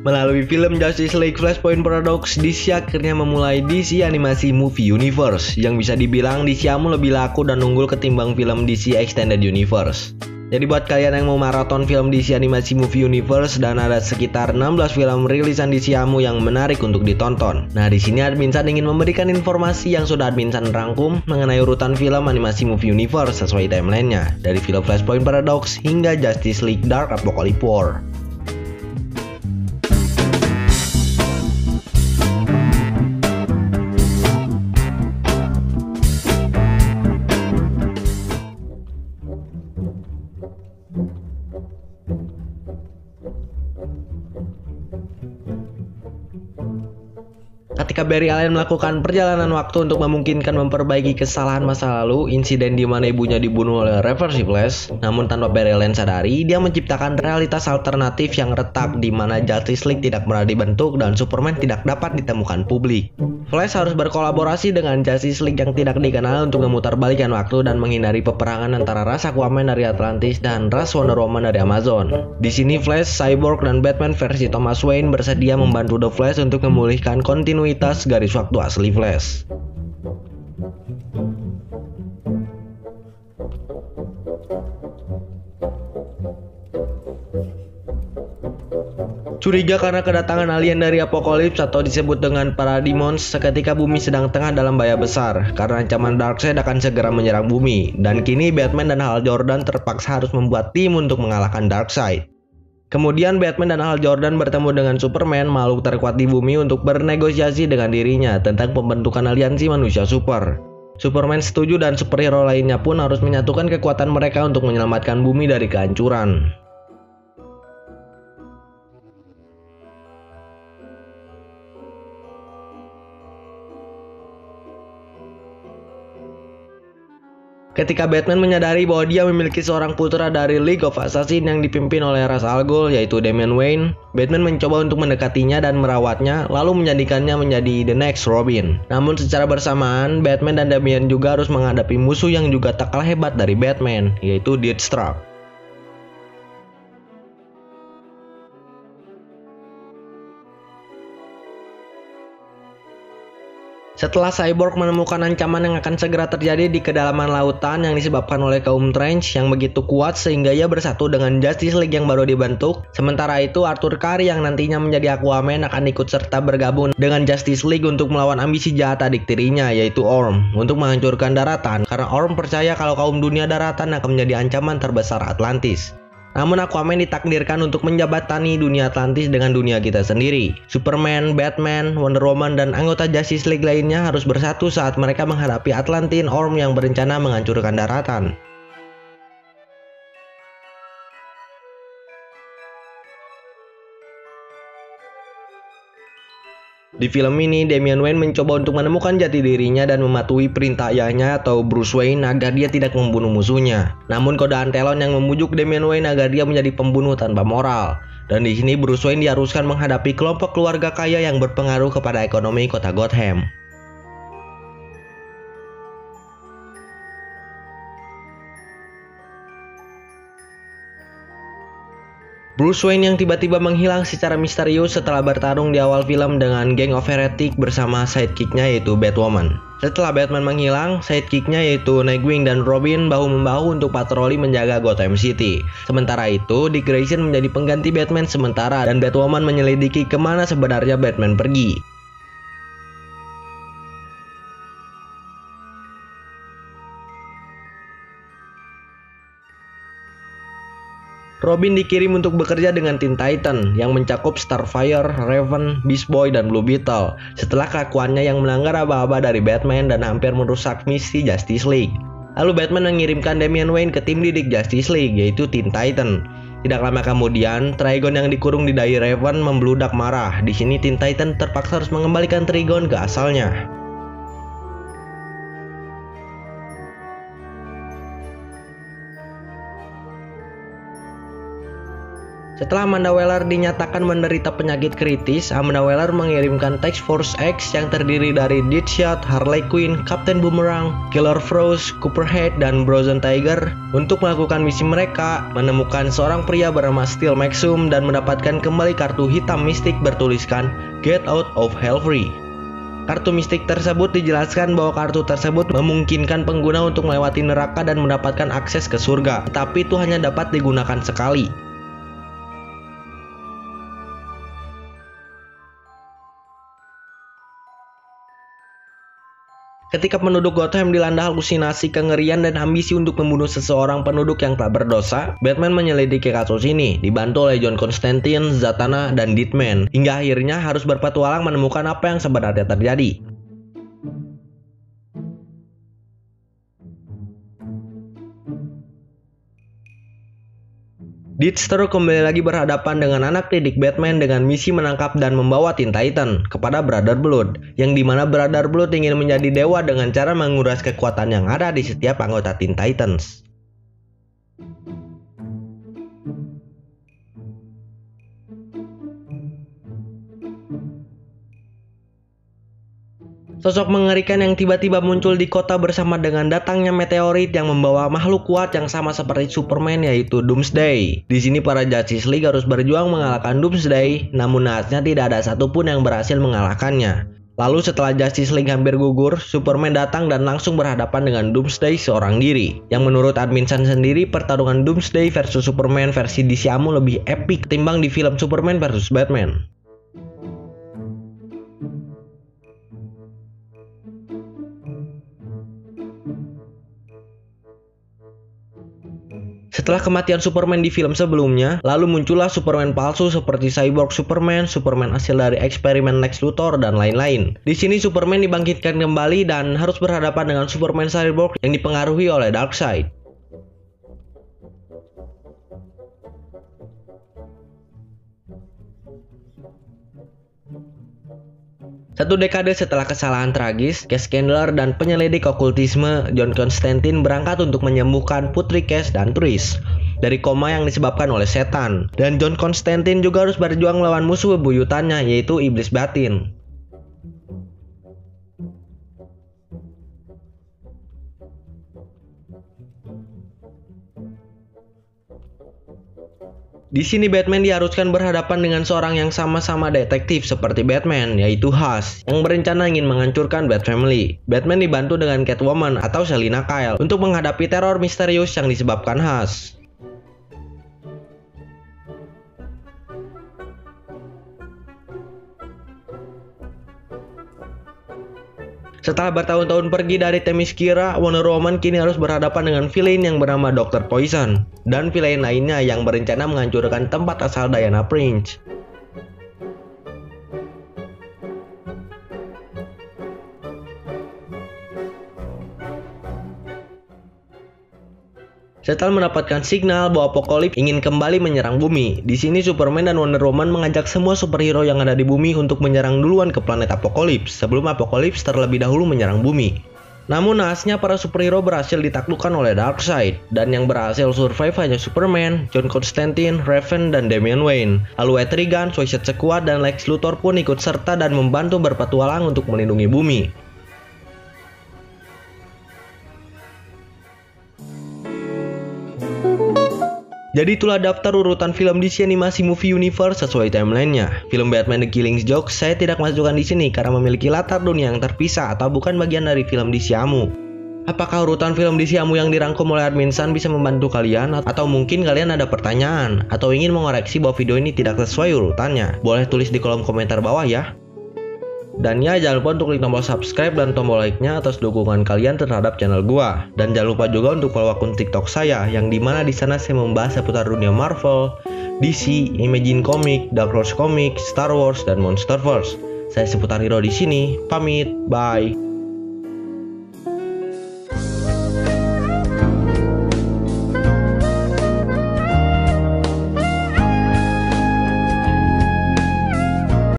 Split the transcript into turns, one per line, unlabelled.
Melalui film Justice League Flashpoint Paradox, DC akhirnya memulai DC Animasi Movie Universe, yang bisa dibilang DC Amu lebih laku dan unggul ketimbang film DC Extended Universe. Jadi buat kalian yang mau maraton film DC Animasi Movie Universe, dan ada sekitar 16 film rilisan DC Amu yang menarik untuk ditonton. Nah, di sini Adminsan ingin memberikan informasi yang sudah Adminsan rangkum mengenai urutan film animasi Movie Universe sesuai timelinenya, dari film Flashpoint Paradox hingga Justice League Dark Apocalypse War. Ketika Barry Allen melakukan perjalanan waktu untuk memungkinkan memperbaiki kesalahan masa lalu, insiden di mana ibunya dibunuh oleh Reverse Flash, namun tanpa Barry Allen sadari, dia menciptakan realitas alternatif yang retak di mana Justice League tidak pernah dibentuk dan Superman tidak dapat ditemukan publik. Flash harus berkolaborasi dengan Justice League yang tidak dikenal untuk memutarbalikkan waktu dan menghindari peperangan antara ras Aquaman dari Atlantis dan ras Wonder Woman dari Amazon. Di sini Flash, Cyborg, dan Batman versi Thomas Wayne bersedia membantu The Flash untuk memulihkan kontinuitas garis waktu asli Flash. Curiga karena kedatangan alien dari Apokalips atau disebut dengan Parademons seketika bumi sedang tengah dalam bahaya besar karena ancaman Darkseid akan segera menyerang bumi, dan kini Batman dan Hal Jordan terpaksa harus membuat tim untuk mengalahkan Darkseid. Kemudian Batman dan Hal Jordan bertemu dengan Superman, makhluk terkuat di bumi, untuk bernegosiasi dengan dirinya tentang pembentukan aliansi manusia super. Superman setuju dan superhero lainnya pun harus menyatukan kekuatan mereka untuk menyelamatkan bumi dari kehancuran. Ketika Batman menyadari bahwa dia memiliki seorang putra dari League of Assassins yang dipimpin oleh Ra's al Ghul, yaitu Damian Wayne, Batman mencoba untuk mendekatinya dan merawatnya, lalu menjadikannya menjadi The Next Robin. Namun secara bersamaan, Batman dan Damian juga harus menghadapi musuh yang juga tak kalah hebat dari Batman, yaitu Deathstroke. Setelah Cyborg menemukan ancaman yang akan segera terjadi di kedalaman lautan yang disebabkan oleh kaum Trench yang begitu kuat sehingga ia bersatu dengan Justice League yang baru dibentuk, sementara itu Arthur Curry yang nantinya menjadi Aquaman akan ikut serta bergabung dengan Justice League untuk melawan ambisi jahat adik tirinya, yaitu Orm, untuk menghancurkan daratan, karena Orm percaya kalau kaum dunia daratan akan menjadi ancaman terbesar Atlantis. Namun Aquaman ditakdirkan untuk menjabatani dunia Atlantis dengan dunia kita sendiri. Superman, Batman, Wonder Woman, dan anggota Justice League lainnya harus bersatu saat mereka menghadapi Atlantean Orm yang berencana menghancurkan daratan. Di film ini, Damian Wayne mencoba untuk menemukan jati dirinya dan mematuhi perintah ayahnya atau Bruce Wayne agar dia tidak membunuh musuhnya. Namun godaan Talon yang membujuk Damian Wayne agar dia menjadi pembunuh tanpa moral. Dan di sini Bruce Wayne diharuskan menghadapi kelompok keluarga kaya yang berpengaruh kepada ekonomi kota Gotham. Bruce Wayne yang tiba-tiba menghilang secara misterius setelah bertarung di awal film dengan Gang of Heretic bersama sidekicknya yaitu Batwoman. Setelah Batman menghilang, sidekicknya yaitu Nightwing dan Robin bahu-membahu untuk patroli menjaga Gotham City. Sementara itu, Dick Grayson menjadi pengganti Batman sementara dan Batwoman menyelidiki kemana sebenarnya Batman pergi. Robin dikirim untuk bekerja dengan Teen Titan yang mencakup Starfire, Raven, Beast Boy, dan Blue Beetle setelah kelakuannya yang melanggar aba-aba dari Batman dan hampir merusak misi Justice League. Lalu Batman mengirimkan Damian Wayne ke tim didik Justice League yaitu Teen Titan. Tidak lama kemudian, Trigon yang dikurung di dai Raven membludak marah. Di sini Teen Titan terpaksa harus mengembalikan Trigon ke asalnya. Setelah Amanda Waller dinyatakan menderita penyakit kritis, Amanda Waller mengirimkan Task Force X yang terdiri dari Deadshot, Harley Quinn, Captain Boomerang, Killer Frost, Copperhead, dan Brazen Tiger untuk melakukan misi mereka, menemukan seorang pria bernama Steel Maxum dan mendapatkan kembali kartu hitam mistik bertuliskan Get Out of Hell Free. Kartu mistik tersebut dijelaskan bahwa kartu tersebut memungkinkan pengguna untuk melewati neraka dan mendapatkan akses ke surga, tetapi itu hanya dapat digunakan sekali. Ketika penduduk Gotham dilanda halusinasi, kengerian, dan ambisi untuk membunuh seseorang penduduk yang tak berdosa, Batman menyelidiki kasus ini, dibantu oleh John Constantine, Zatanna, dan Deadman, hingga akhirnya harus berpetualang menemukan apa yang sebenarnya terjadi. Deathster kembali lagi berhadapan dengan anak didik Batman dengan misi menangkap dan membawa Teen Titan kepada Brother Blood, yang dimana Brother Blood ingin menjadi dewa dengan cara menguras kekuatan yang ada di setiap anggota Teen Titans. Sosok mengerikan yang tiba-tiba muncul di kota bersama dengan datangnya meteorit yang membawa makhluk kuat yang sama seperti Superman, yaitu Doomsday. Di sini para Justice League harus berjuang mengalahkan Doomsday, namun naasnya tidak ada satupun yang berhasil mengalahkannya. Lalu setelah Justice League hampir gugur, Superman datang dan langsung berhadapan dengan Doomsday seorang diri. Yang menurut admin Sun sendiri, pertarungan Doomsday versus Superman versi DCAmu lebih epic ketimbang di film Superman versus Batman. Setelah kematian Superman di film sebelumnya, lalu muncullah Superman palsu seperti Cyborg Superman, Superman hasil dari eksperimen Lex Luthor, dan lain-lain. Di sini Superman dibangkitkan kembali dan harus berhadapan dengan Superman Cyborg yang dipengaruhi oleh Darkseid. Satu dekade setelah kesalahan tragis, Cass Candler dan penyelidik okultisme John Constantine berangkat untuk menyembuhkan Putri Cass dan Trish dari koma yang disebabkan oleh setan. Dan John Constantine juga harus berjuang melawan musuh bebuyutannya, yaitu Iblis Batin. Di sini Batman diharuskan berhadapan dengan seorang yang sama-sama detektif seperti Batman, yaitu Hush, yang berencana ingin menghancurkan Bat Family. Batman dibantu dengan Catwoman atau Selina Kyle untuk menghadapi teror misterius yang disebabkan Hush. Setelah bertahun-tahun pergi dari Themyscira, Wonder Woman kini harus berhadapan dengan villain yang bernama Dr. Poison dan villain lainnya yang berencana menghancurkan tempat asal Diana Prince. Setelah mendapatkan signal bahwa Apocalypse ingin kembali menyerang bumi, di sini Superman dan Wonder Woman mengajak semua superhero yang ada di bumi untuk menyerang duluan ke planet Apocalypse sebelum Apocalypse terlebih dahulu menyerang bumi. Namun naasnya para superhero berhasil ditaklukkan oleh Darkseid, dan yang berhasil survive hanya Superman, John Constantine, Raven, dan Damian Wayne. Lalu Etrigan, Suicide Squad, dan Lex Luthor pun ikut serta dan membantu berpetualang untuk melindungi bumi. Jadi itulah daftar urutan film DC animasi movie universe sesuai timelinenya. Film Batman The Killing Joke saya tidak masukkan di sini karena memiliki latar dunia yang terpisah atau bukan bagian dari film DC-amu. Apakah urutan film DC-amu yang dirangkum oleh admin Sun bisa membantu kalian? Atau mungkin kalian ada pertanyaan atau ingin mengoreksi bahwa video ini tidak sesuai urutannya? Boleh tulis di kolom komentar bawah ya. Dan ya, jangan lupa untuk klik tombol subscribe dan tombol like-nya atas dukungan kalian terhadap channel gua. Dan jangan lupa juga untuk follow akun TikTok saya, yang dimana di sana saya membahas seputar dunia Marvel, DC, Imagine Comics, Dark Horse Comics, Star Wars, dan Monsterverse. Saya seputar hero di sini. Pamit, bye.